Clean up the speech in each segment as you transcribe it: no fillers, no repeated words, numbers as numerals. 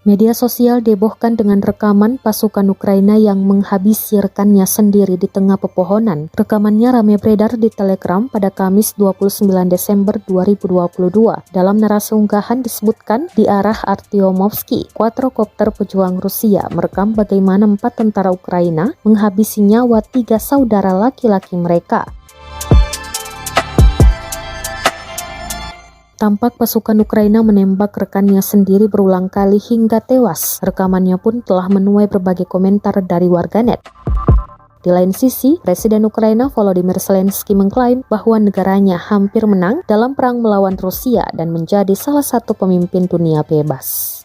Media sosial dihebohkan dengan rekaman pasukan Ukraina yang menghabisi rekannya sendiri di tengah pepohonan. Rekamannya ramai beredar di Telegram pada Kamis 29 Desember 2022. Dalam narasi unggahan disebutkan di arah Artyomovsky, kuadrokopter pejuang Rusia merekam bagaimana 4 tentara Ukraina menghabisi nyawa 3 saudara laki-laki mereka. Tampak pasukan Ukraina menembak rekannya sendiri berulang kali hingga tewas. Rekamannya pun telah menuai berbagai komentar dari warganet. Di lain sisi, Presiden Ukraina Volodymyr Zelensky mengklaim bahwa negaranya hampir menang dalam perang melawan Rusia dan menjadi salah satu pemimpin dunia bebas.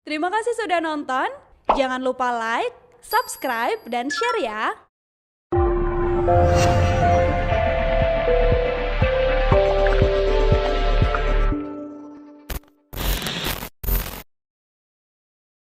Terima kasih sudah nonton. Jangan lupa like, subscribe, dan share ya.